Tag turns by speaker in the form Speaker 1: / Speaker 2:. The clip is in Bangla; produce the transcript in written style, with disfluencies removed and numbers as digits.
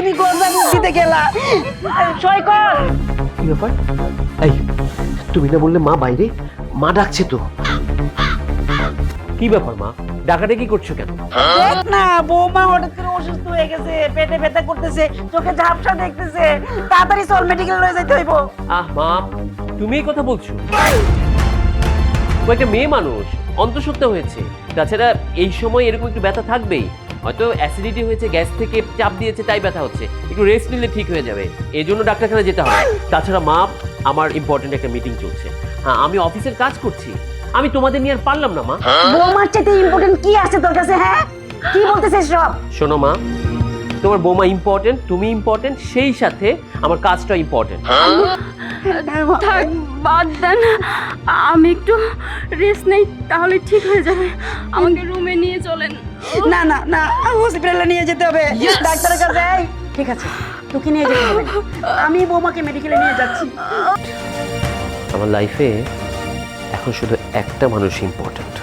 Speaker 1: তুমি গজা মুখ দিতে গেলা? সৈকত,
Speaker 2: কি ব্যাপার? এই তুমি না বললে মা বাইরে? মা ডাকছে তো। কি ব্যাপার মা, ডাকাডাকি করছো কেন?
Speaker 1: দেখ না বৌমা হঠাৎ করে অসুস্থ হয়ে গেছে, পেটে ব্যথা করতেছে, চোখে ঝাপসা দেখতেছে, তাড়াতাড়ি চল মেডিকেল লয়ে যাইতে হইব।
Speaker 2: আহ মা, তুমি এই কথা বলছো? ও একটা মেয়ে মানুষ, অন্তঃসত্ত্বা হয়েছে। তাছাড়া এই সময় এরকম একটু ব্যথা থাকবেই। হয়তো অ্যাসিডিটি হয়েছে, গ্যাস থেকে চাপ দিয়েছে, তাই ব্যথা হচ্ছে। একটু রেস্ট নিলে ঠিক হয়ে যাবে, এই জন্য ডাক্তারখানা যেতে হবে। তাছাড়া মা, আমার ইম্পর্টেন্ট একটা মিটিং চলছে। হ্যাঁ, আমি অফিসের কাজ করছি, আমি তোমাদের নিয়ে আর পারলাম না মা।
Speaker 1: বৌমার চাইতে ইম্পর্টেন্ট কি আছে তোর কাছে? হ্যাঁ, কি বলতেছিস সব?
Speaker 2: শোনো মা, তোমার বৌমা ইম্পর্টেন্ট, তুমি ইম্পর্টেন্ট, সেই সাথে আমার কাজটা ইম্পর্টেন্ট।
Speaker 3: থাক, বাদ দেন, আমি একটু রেস্ট নেই, তাহলে ঠিক হয়ে যাবে। আমাকে রুমে নিয়ে চলেন।
Speaker 1: না না না, হসপিটালে নিয়ে যেতে হবে, ডাক্তারের কাছে। এই, ঠিক আছে, তোকে নিয়ে যেতে হবে না। আমি বৌমাকে মেডিকেলে নিয়ে যাচ্ছি।
Speaker 2: আমার লাইফে এখন শুধু একটা মানুষ ইম্পর্টেন্ট।